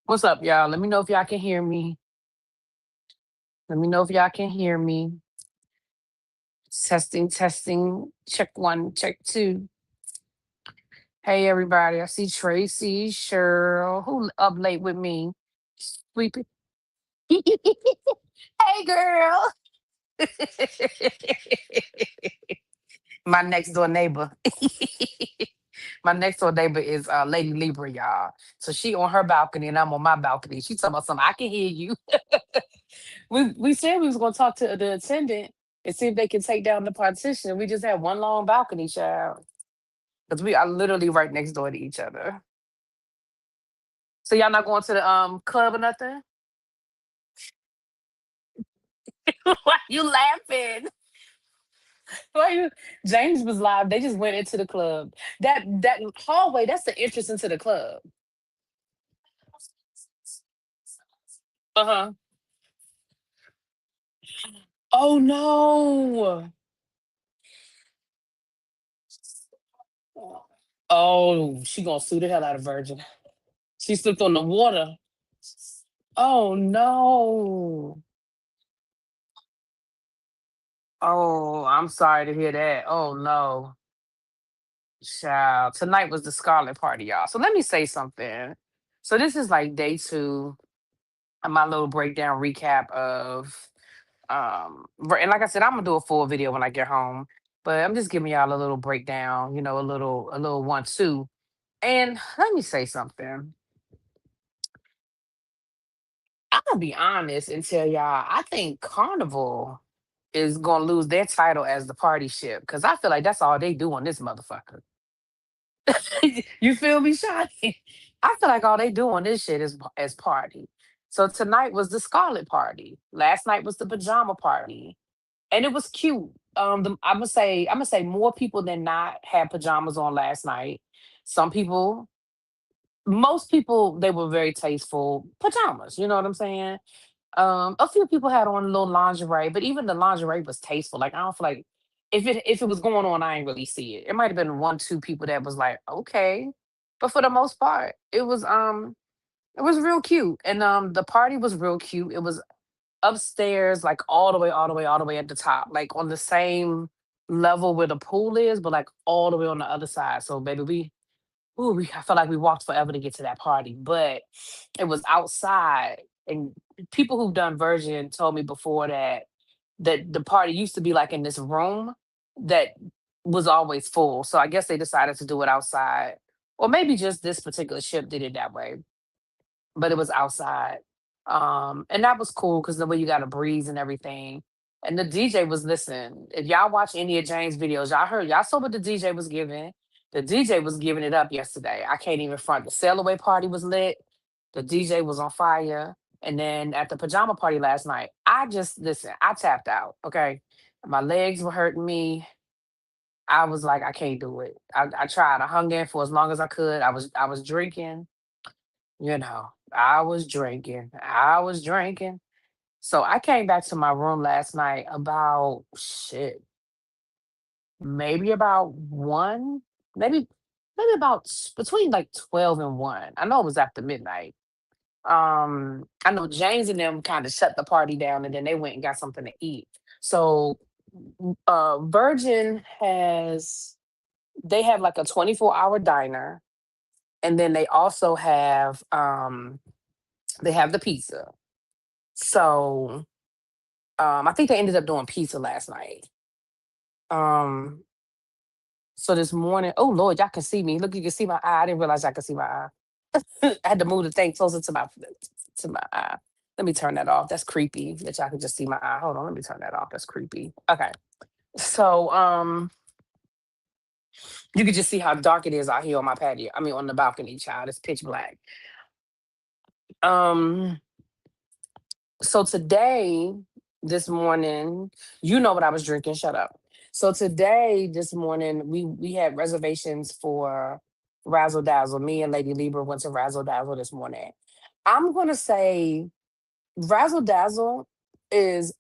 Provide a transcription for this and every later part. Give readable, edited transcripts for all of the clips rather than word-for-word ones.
What's up, y'all? Let me know if y'all can hear me. Let me know if y'all can hear me. Testing, testing. Check one, check two. Hey, everybody. I see Tracy, Cheryl. Who up late with me? Sweepy. Hey, girl. My next door neighbor. My next door neighbor is Lady Libra, y'all. So she on her balcony and I'm on my balcony. She talking about something. I can hear you. We said we was gonna talk to the attendant and see if they can take down the partition. We just had one long balcony, child. Because we are literally right next door to each other. So y'all not going to the club or nothing? Why you laughing? Why you James was live. They just went into the club. That hallway, that's the entrance into the club. Uh-huh. Oh no. Oh, she gonna sue the hell out of Virgin. She slipped on the water. Oh no. Oh, I'm sorry to hear that. Oh no. Child. Tonight was the Scarlet Party, y'all. So let me say something. So this is like day two of my little breakdown recap of and like I said, I'm gonna do a full video when I get home. But I'm just giving y'all a little breakdown, a little 1-2. And let me say something. I'm gonna be honest and tell y'all, I think Carnival is gonna lose their title as the party ship because I feel like that's all they do on this motherfucker. You feel me, Shani? I feel like all they do on this shit is party. So tonight was the Scarlet Party. Last night was the pajama party, and it was cute. I'm gonna say more people than not had pajamas on last night. Some people, most people, they were very tasteful pajamas. You know what I'm saying? A few people had on a little lingerie, but even the lingerie was tasteful. Like I don't feel like if it was going on, I ain't really see it. It might have been one, two people that was like, okay. But for the most part, it was real cute. And the party was real cute. It was upstairs, like all the way, all the way, all the way at the top, like on the same level where the pool is, but like all the way on the other side. So baby, I felt like we walked forever to get to that party, but it was outside. And people who've done Virgin told me before that the party used to be like in this room that was always full. So I guess they decided to do it outside, or maybe just this particular ship did it that way. But it was outside, and that was cool because the way you got a breeze and everything. And the DJ was listen. If y'all watch any of James' videos, y'all saw what the DJ was giving. The DJ was giving it up yesterday. I can't even front. The sail away party was lit. The DJ was on fire. And then at the pajama party last night, I just listen. I tapped out. Okay, my legs were hurting me. I was like, I can't do it. I tried. I hung in for as long as I could. I was drinking. I was drinking. I was drinking. So I came back to my room last night about shit, maybe about one, maybe about between like 12 and 1. I know it was after midnight. I know James and them kind of shut the party down and then they went and got something to eat. So Virgin they have like a 24-hour diner, and then they also have they have the pizza. So I think they ended up doing pizza last night. Um, so this morning, oh Lord, y'all can see me. Look, you can see my eye. I didn't realize y'all could see my eye. I had to move the thing closer to my eye. Let me turn that off. That's creepy that y'all can just see my eye. Hold on, let me turn that off. That's creepy. Okay. So you can just see how dark it is out here on my patio. I mean on the balcony, child. It's pitch black. Um so today, this morning, you know what I was drinking. Shut up. So today, this morning, we had reservations for Razzle Dazzle. Me and Lady Libra went to Razzle Dazzle this morning. I'm gonna say Razzle Dazzle is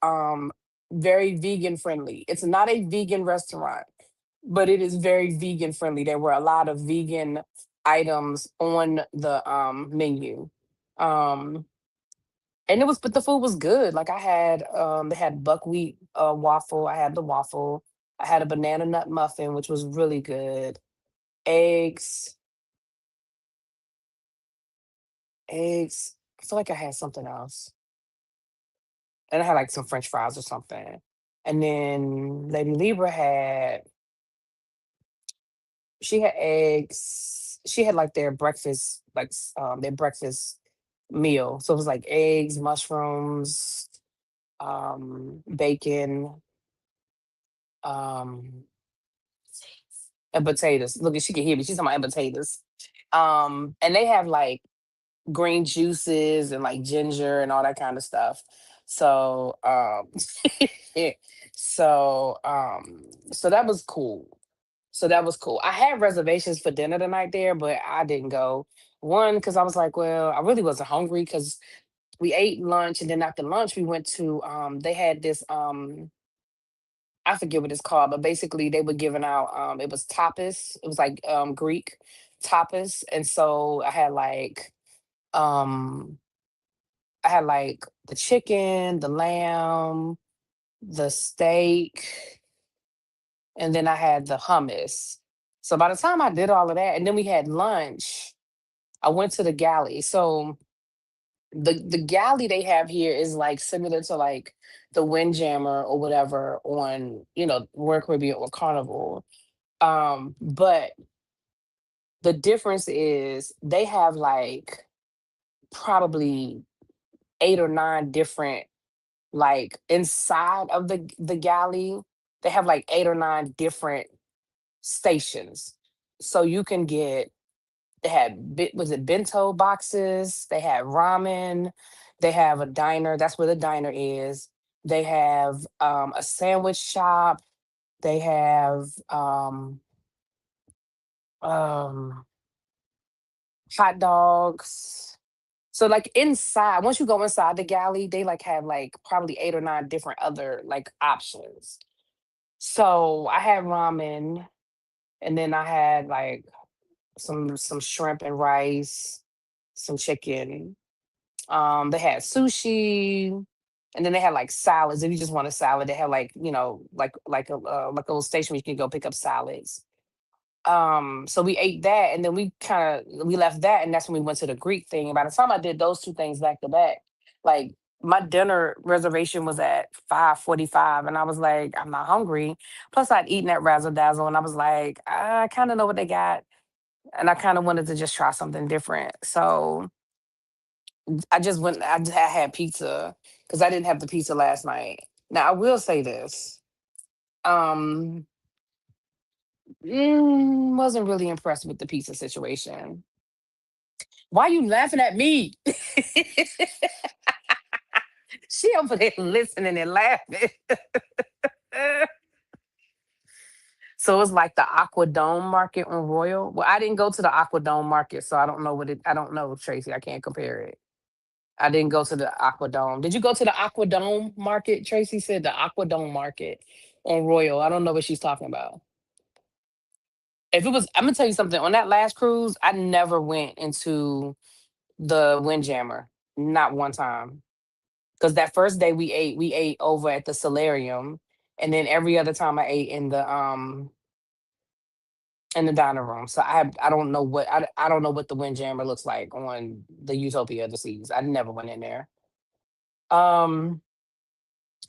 very vegan friendly. It's not a vegan restaurant, but it is very vegan friendly. There were a lot of vegan items on the menu. Um, and it was, but the food was good. Like I had, they had buckwheat waffle. I had the waffle. I had a banana nut muffin, which was really good. Eggs, eggs. I feel like I had something else, and I had like some French fries or something. And then Lady Libra had, she had eggs. She had like their breakfast, like their breakfast meal. So it was like eggs, mushrooms, bacon, um, and potatoes. Look, she can hear me. She's talking about potatoes. And they have like green juices and like ginger and all that kind of stuff. So, so, so that was cool. So that was cool. I had reservations for dinner tonight there, but I didn't go. One, because I was like, well, I really wasn't hungry because we ate lunch, and then after lunch we went to they had this I forget what it's called, but basically they were giving out it was tapas. It was like Greek tapas. And so um I had like the chicken, the lamb, the steak, and then I had the hummus. So by the time I did all of that, and then we had lunch, I went to the galley. So the galley they have here is like similar to like the Windjammer or whatever on, Royal Caribbean or Carnival. But the difference is they have like probably 8 or 9 different, like inside of the galley, they have like 8 or 9 different stations. So you can get, they had was it bento boxes, they had ramen, they have a diner, that's where the diner is. They have a sandwich shop, they have um hot dogs. So like inside, once you go inside the galley, they like have like probably 8 or 9 different other like options. So I had ramen, and then I had like some shrimp and rice, some chicken. They had sushi, and then they had like salads. If you just want a salad, they had like, like a little station where you can go pick up salads. So we ate that, and then we left that, and that's when we went to the Greek thing. And by the time I did those two things back to back, like my dinner reservation was at 5:45, and I was like, I'm not hungry. Plus, I'd eaten at Razzle Dazzle, and I was like, I kind of know what they got, and I kind of wanted to just try something different. So I just went. I had pizza because I didn't have the pizza last night. Now I will say this. Um, wasn't really impressed with the pizza situation. Why you laughing at me? She over there listening and laughing. So it's like the Aqua Dome Market on Royal. Well, I didn't go to the Aqua Dome Market, so I don't know what it. I don't know, Tracy. I can't compare it. I didn't go to the Aqua Dome. Did you go to the Aqua Dome Market? Tracy said the Aqua Dome Market on Royal. I don't know what she's talking about. If it was, I'm gonna tell you something. On that last cruise, I never went into the Windjammer, not one time. Because that first day we ate over at the Solarium, and then every other time I ate in the dining room. So I don't know I don't know what the Windjammer looks like on the Utopia of the Seas. I never went in there. Um,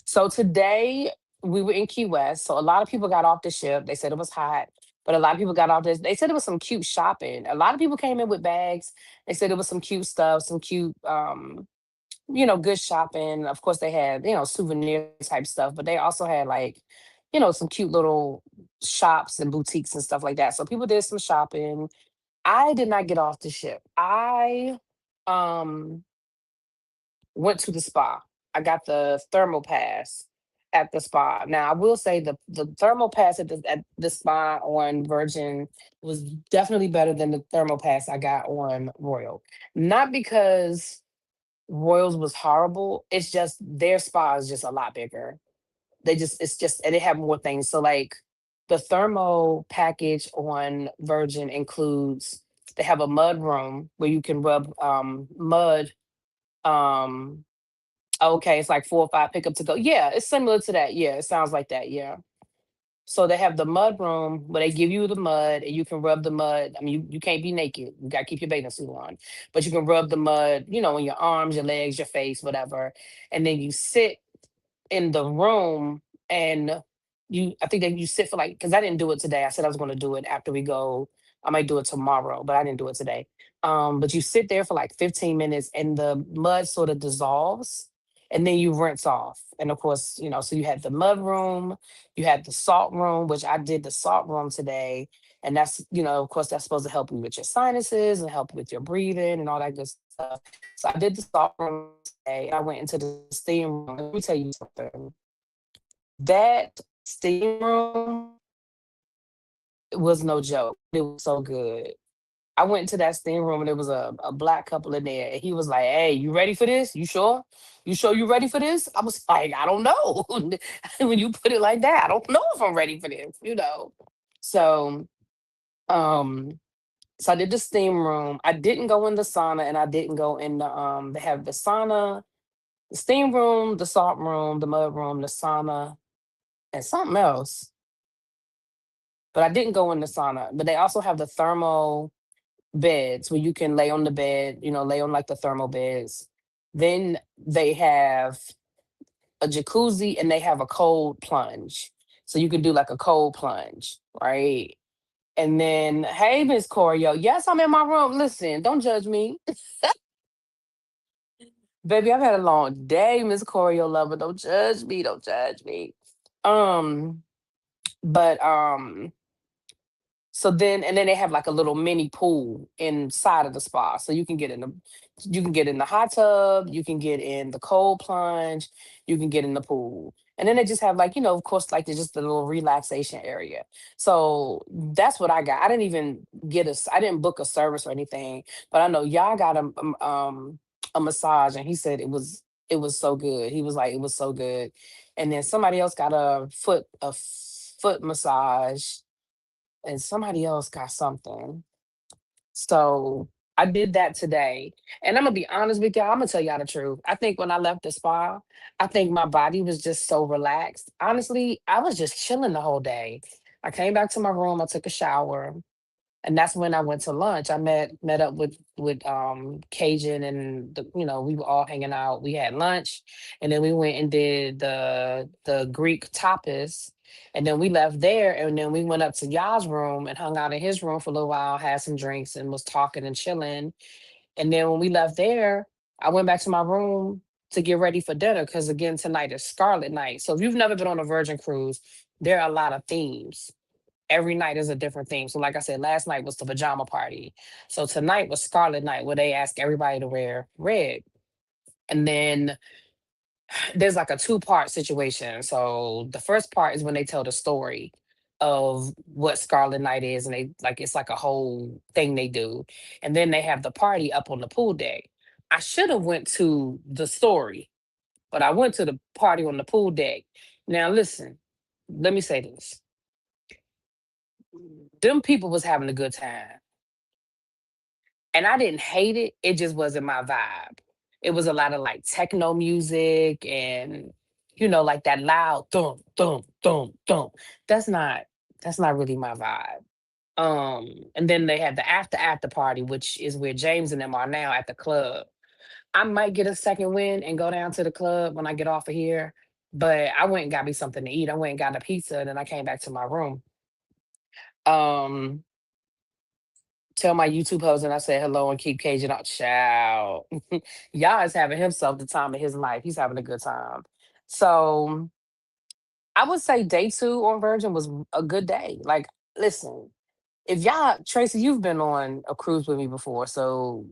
so today we were in Key West. So a lot of people got off the ship. They said it was hot, but a lot of people got off this. They said it was some cute shopping. A lot of people came in with bags. They said it was some cute stuff, some cute good shopping. Of course, they had, souvenir type stuff, but they also had like, some cute little shops and boutiques and stuff like that. So people did some shopping. I did not get off the ship. I um went to the spa. I got the thermal pass at the spa. Now I will say the thermal pass at the spa on Virgin was definitely better than the thermal pass I got on Royal. Not because Royals was horrible. It's just their spa is just a lot bigger. It's just, and they have more things. So like the thermo package on Virgin includes They have a mud room where you can rub mud. Um, okay, it's like 4 or 5 pickup to go. Yeah, it's similar to that. Yeah, it sounds like that. Yeah. So they have the mud room where they give you the mud and you can rub the mud. I mean, you can't be naked. You gotta keep your bathing suit on. But you can rub the mud, on your arms, your legs, your face, whatever. And then you sit in the room and I think that you sit for like, because I didn't do it today. I said I was going to do it after we go. I might do it tomorrow, but I didn't do it today. But you sit there for like 15 minutes and the mud sort of dissolves and then you rinse off. And of course, so you had the mud room, you had the salt room, which I did the salt room today. And that's, of course, that's supposed to help you with your sinuses and help you with your breathing and all that good stuff. So I did the salt room today. I went into the steam room. Let me tell you something. That steam room was no joke. It was so good. I went into that steam room and there was a black couple in there. And he was like, "Hey, you ready for this? You sure? You sure you ready for this?" I was like, "I don't know." When you put it like that, I don't know if I'm ready for this. So, um, so I did the steam room. I didn't go in the sauna and I didn't go in they have the sauna, the steam room, the salt room, the mud room, the sauna, and something else. But I didn't go in the sauna. But they also have the thermal beds where you can lay on the bed, lay on like the thermal beds. Then they have a jacuzzi and they have a cold plunge. So you can do like a cold plunge, right? And then, hey, Miss Corio, yes, I'm in my room. Listen, don't judge me. Baby, I've had a long day, Miss Corio lover. Don't judge me. Don't judge me. Um, but and then they have like a little mini pool inside of the spa. So you can get in the hot tub, you can get in the cold plunge, you can get in the pool. And then they just have like, of course, like there's just a little relaxation area. So that's what I got. I didn't even I didn't book a service or anything, but I know y'all got a massage and he said it was so good. He was like, it was so good. And then somebody else got a foot massage and somebody else got something. So I did that today. And I'm gonna be honest with y'all, I'm gonna tell y'all the truth. I think when I left the spa, I think my body was just so relaxed. Honestly, I was just chilling the whole day. I came back to my room, I took a shower, and that's when I went to lunch. I met up with Cajun and we were all hanging out. We had lunch and then we went and did the Greek tapas. And then we left there and then we went up to Yah's room and hung out in his room for a little while, had some drinks and was talking and chilling. And then when we left there, I went back to my room to get ready for dinner because again tonight is Scarlet Night. So if you've never been on a Virgin cruise, there are a lot of themes. Every night is a different theme. So, like I said, last night was the pajama party. So tonight was Scarlet Night, where they ask everybody to wear red. And then there's like a two-part situation. So the first part is when they tell the story of what Scarlet Night is, and they like it's like a whole thing they do. And then they have the party up on the pool deck. I should have went to the story, but I went to the party on the pool deck. Now listen, let me say this. Them people was having a good time. And I didn't hate it, it just wasn't my vibe. It was a lot of, like, techno music and, like that loud thump, thump, thump, thump. That's not that's not really my vibe. And then they had the after party, which is where James and them are now at the club. I might get a second wind and go down to the club when I get off of here, but I went and got me something to eat. I went and got a pizza, and then I came back to my room. Um Tell my YouTube husband I said hello and keep Cajun out. Child. Y'all is having himself the time of his life. He's having a good time. So I would say day two on Virgin was a good day. Like, listen, if y'all, Tracy, you've been on a cruise with me before. So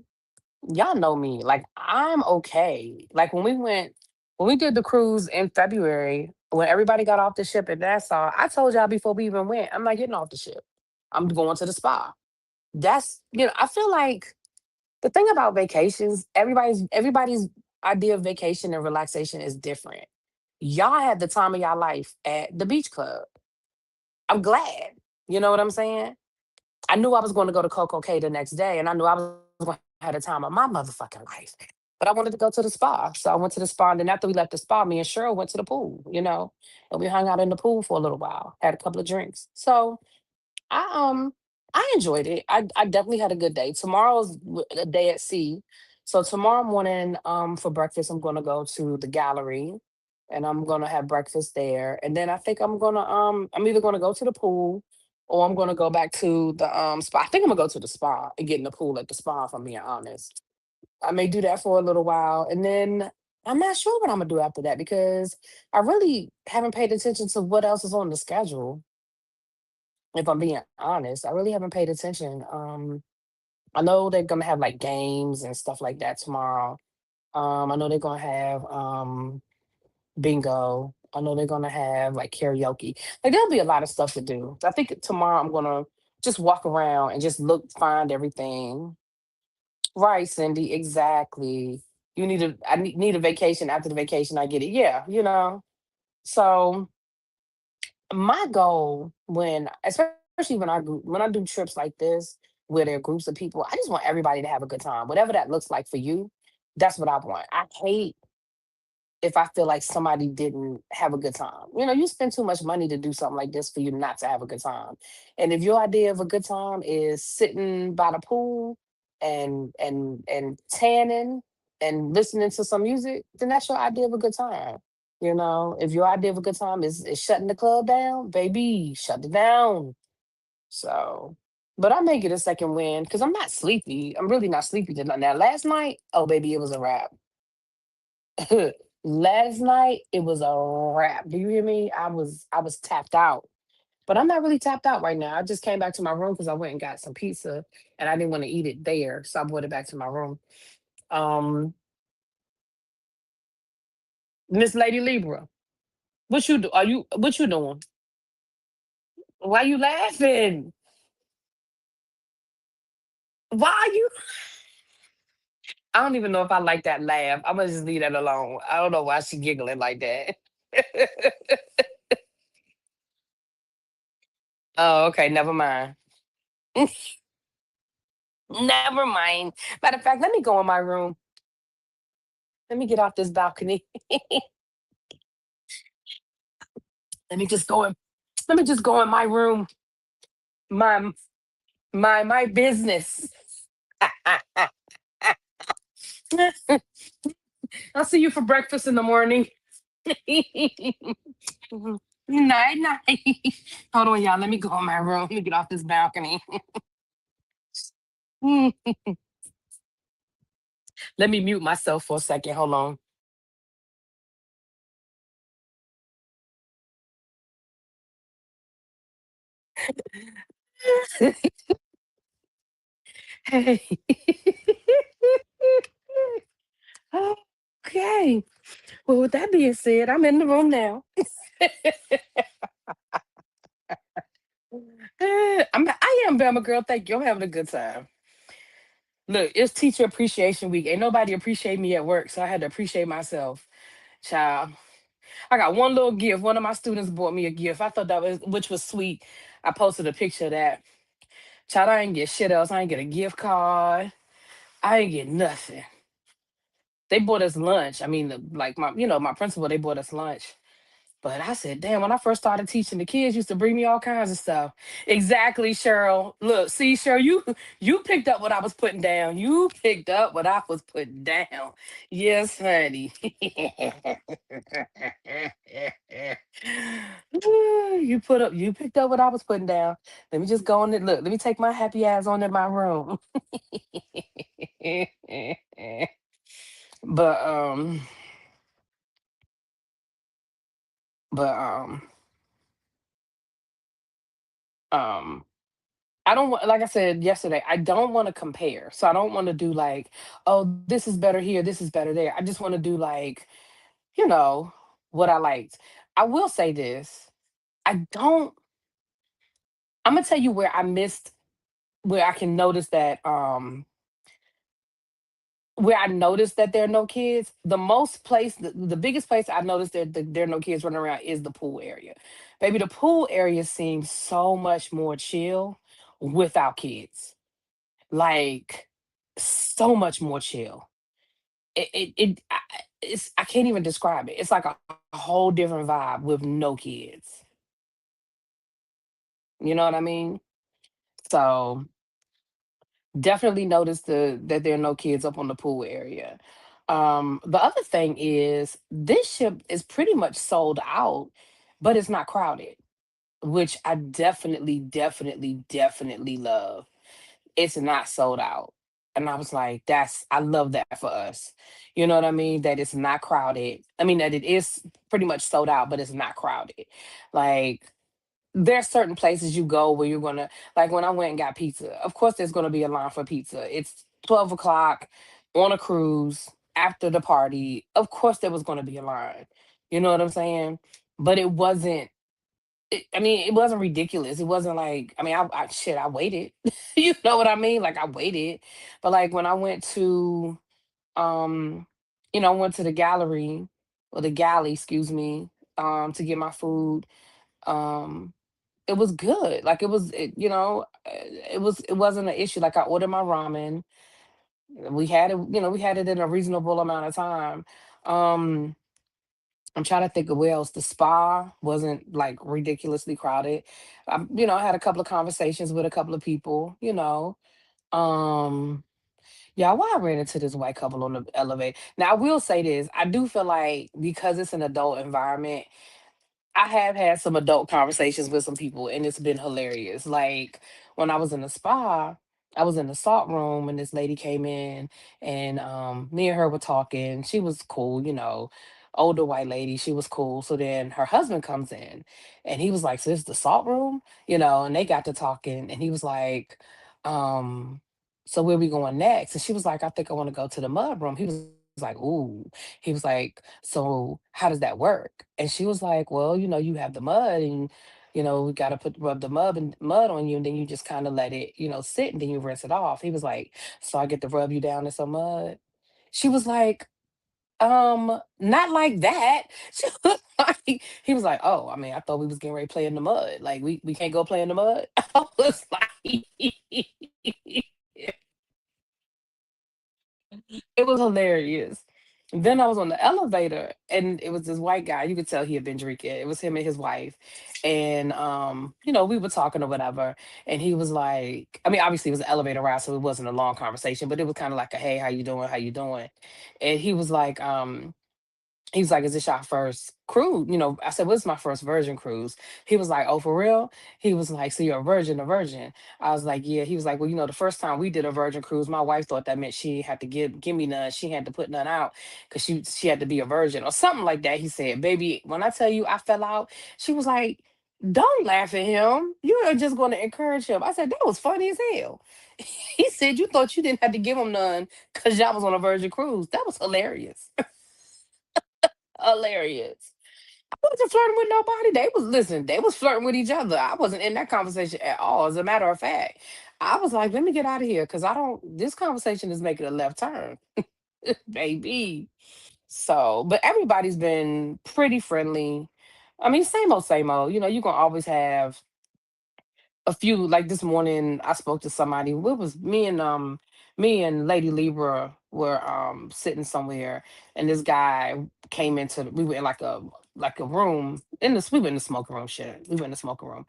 y'all know me. Like, I'm okay. Like when we did the cruise in February, when everybody got off the ship at Nassau, I told y'all before we even went, I'm not getting off the ship. I'm going to the spa. I feel like the thing about vacations, everybody's idea of vacation and relaxation is different. Y'all had the time of y'all life at the beach club. I'm glad. You know what I'm saying? I knew I was going to go to Coco K the next day, and I knew I was going to have the time of my motherfucking life. But I wanted to go to the spa, so I went to the spa. And then after we left the spa, me and Cheryl went to the pool. And we hung out in the pool for a little while, had a couple of drinks. So I I enjoyed it. I definitely had a good day. Tomorrow's a day at sea. So tomorrow morning, for breakfast, I'm gonna go to the gallery and I'm gonna have breakfast there. And then I think I'm either gonna go to the pool or I'm gonna go back to the spa. I think I'm gonna go to the spa and get in the pool at the spa, if I'm being honest. I may do that for a little while and then I'm not sure what I'm gonna do after that because I really haven't paid attention to what else is on the schedule. If I'm being honest, I really haven't paid attention. I know they're gonna have like games and stuff like that tomorrow. I know they're gonna have bingo. I know they're gonna have like karaoke. Like there'll be a lot of stuff to do. I think tomorrow I'm gonna just walk around and just look, find everything. Right, Cindy, exactly. I need a vacation after the vacation. I get it. Yeah, So my goal especially when I do trips like this where there are groups of people, I just want everybody to have a good time. Whatever that looks like for you, that's what I want. I hate if I feel like somebody didn't have a good time. You spend too much money to do something like this for you not to have a good time. And if your idea of a good time is sitting by the pool and tanning and listening to some music, then that's your idea of a good time. If your idea of a good time is shutting the club down, baby, shut it down. So, but I may get a second win because I'm not sleepy. I'm really not sleepy tonight. Now, last night, oh baby, it was a wrap. Last night it was a wrap. Do you hear me? I was tapped out. But I'm not really tapped out right now. I just came back to my room because I went and got some pizza and I didn't want to eat it there. So I brought it back to my room. Um, Miss Lady Libra, what you doing? Why you laughing? Why you I don't even know if I like that laugh. I'm gonna just leave that alone. I don't know why she giggling like that. Oh, okay, never mind. Never mind. Matter of fact, let me go in my room. Let me get off this balcony. Let me just go in. Let me just go in my room. My my business. I'll see you for breakfast in the morning. Night night. Hold on, y'all. Let me go in my room. Let me get off this balcony. Let me mute myself for a second. Hold on. Hey. Okay. Well, with that being said, I'm in the room now. I am Bama girl. Thank you. I'm having a good time. Look, it's Teacher Appreciation Week. Ain't nobody appreciate me at work, so I had to appreciate myself. Child, I got one little gift. One of my students bought me a gift. I thought which was sweet. I posted a picture of that. Child, I ain't get shit else. I ain't get a gift card. I ain't get nothing. They bought us lunch. I mean, like my principal, they bought us lunch. But I said, damn, when I first started teaching, the kids used to bring me all kinds of stuff. Exactly, Cheryl. Look, see, Cheryl, you picked up what I was putting down. You picked up what I was putting down. Yes, honey. You picked up what I was putting down. Let me just go on it. Look, let me take my happy ass on in my room. but but um I don't want, like I said yesterday, I don't want to compare. So I don't want to do like, oh, this is better here, this is better there. I just want to do like, you know, what I liked. I will say this. I don't, I'm gonna tell you where I missed, where I can notice that where I noticed that there are no kids, the biggest place I noticed that there are no kids running around is the pool area. Baby, the pool area seems so much more chill. without kids. Like, so much more chill. It's I can't even describe it. It's like a whole different vibe with no kids. You know what I mean? So definitely notice that there are no kids up on the pool area. The other thing is this ship is pretty much sold out, but it's not crowded, which I definitely, definitely, definitely love. It's not sold out. And I was like, I love that for us. You know what I mean? That it's not crowded. I mean, that it is pretty much sold out, but it's not crowded. Like, there's certain places you go where you're gonna, like when I went and got pizza, of course there's gonna be a line for pizza. It's 12 o'clock on a cruise after the party. Of course there was gonna be a line. You know what I'm saying? But it wasn't I mean, it wasn't ridiculous. It wasn't like, I mean, I waited. You know what I mean? Like I waited. But like when I went to um, went to the gallery or the galley, excuse me, to get my food. Um, it was good. Like it wasn't an issue. Like I ordered my ramen. We had it, we had it in a reasonable amount of time. Um, I'm trying to think of where else. The spa wasn't like ridiculously crowded. I had a couple of conversations with a couple of people. Um, yeah, why I ran into this white couple on the elevator. Now I will say this. I do feel like because it's an adult environment, I have had some adult conversations with some people and it's been hilarious. Like when I was in the spa, I was in the salt room and this lady came in and me and her were talking. She was cool, older white lady. She was cool. So then her husband comes in and he was like, "So this is the salt room?" And they got to talking and he was like, um, "So where we going next?" And she was like, "I think I want to go to the mud room." He was like, "Ooh." He was like, "So how does that work?" And she was like, "Well, you have the mud and we got to rub the mud on you and then you just kind of let it, sit and then you rinse it off." He was like, "So I get to rub you down in some mud?" She was like, not like that." She was like, he was like, "Oh, I mean, I thought we was getting ready to play in the mud. Like we can't go play in the mud." I was like, it was hilarious. Then I was on the elevator and it was this white guy. You could tell he had been drinking. It was him and his wife. And we were talking or whatever. And he was like, I mean, obviously it was an elevator ride, so it wasn't a long conversation, but it was kind of like a hey, how you doing? How you doing? And he was like, "Is this your first cruise?" I said, "Well, this is my first virgin cruise." He was like, "Oh, for real?" He was like, "So you're a virgin." I was like, "Yeah." He was like, "Well, the first time we did a virgin cruise, my wife thought that meant she had to give me none. She had to put none out because she had to be a virgin or something like that." He said, "Baby, when I tell you I fell out," she was like, "Don't laugh at him. You are just going to encourage him." I said, "That was funny as hell." He said, "You thought you didn't have to give him none because y'all was on a virgin cruise." That was hilarious. Hilarious. I wasn't flirting with nobody. They was flirting with each other. I wasn't in that conversation at all. As a matter of fact, I was like, let me get out of here because I don't, this conversation is making a left turn, baby. So, but everybody's been pretty friendly. I mean, same old, same old. You can always have a few. Like this morning I spoke to somebody. It was me and Lady Libra were sitting somewhere and this guy came we were in like a room in this we were in the smoking room shit. We were in the smoking room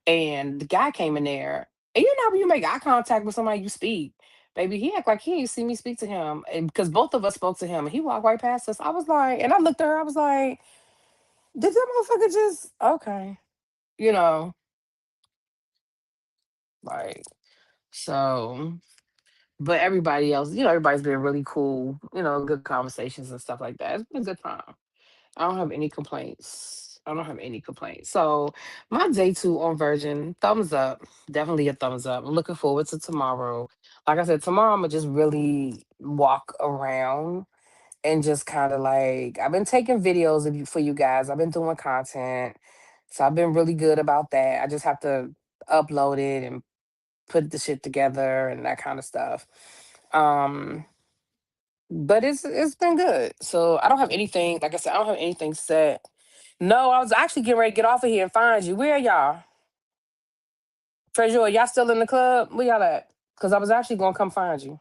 and the guy came in there and when you make eye contact with somebody you speak. Baby, he act like he ain't see me speak to him. And because both of us spoke to him and he walked right past us. I was like, and I looked at her, I was like, did that motherfucker just okay? You know, like so. But everybody else, everybody's been really cool, good conversations and stuff like that. It's been a good time. I don't have any complaints. I don't have any complaints. So my day two on Virgin, thumbs up. Definitely a thumbs up. I'm looking forward to tomorrow. Like I said, tomorrow I'm gonna just really walk around and just kind of like I've been taking videos for you guys. I've been doing content. So I've been really good about that. I just have to upload it and put the shit together and that kind of stuff. Um, but it's been good. So I don't have anything, like I said, I don't have anything set. No, I was actually getting ready to get off of here and find you. Where are y'all? Treasure, y'all still in the club? Where y'all at? Because I was actually gonna come find you.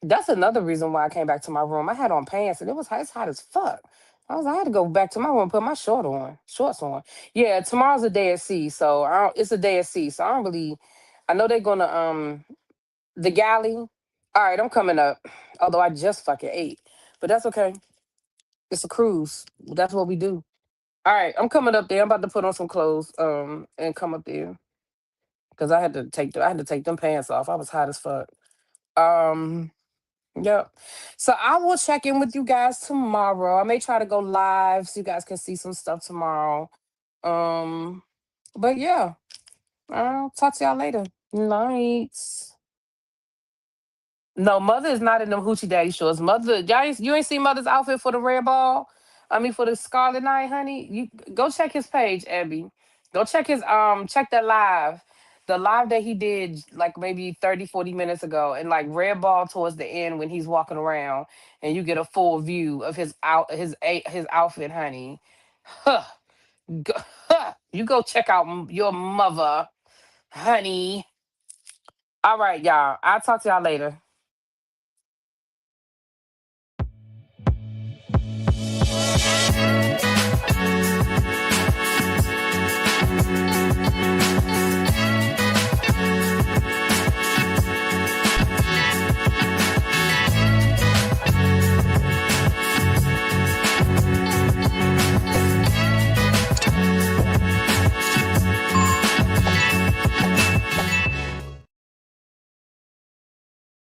That's another reason why I came back to my room. I had on pants and it's hot as fuck. I had to go back to my room and put my shorts on. Yeah, tomorrow's a day at sea, so it's a day at sea. So I don't really. I know they're gonna the galley. All right, I'm coming up. Although I just fucking ate, but that's okay. It's a cruise. That's what we do. All right, I'm coming up there. I'm about to put on some clothes and come up there because I had to take them pants off. I was hot as fuck. Um. Yep. So I will check in with you guys tomorrow. I may try to go live so you guys can see some stuff tomorrow. Um, but yeah, I'll talk to y'all later. Nights. No, mother is not in them hoochie daddy shorts. Mother, you ain't seen mother's outfit for the red ball. I mean for the Scarlet Night, honey. You go check his page, Abby. Go check his check that live. The live that he did like maybe 30, 40 minutes ago, and like red ball towards the end when he's walking around and you get a full view of his outfit, honey. Huh. Go, huh. You go check out your mother, honey. All right, y'all. I'll talk to y'all later.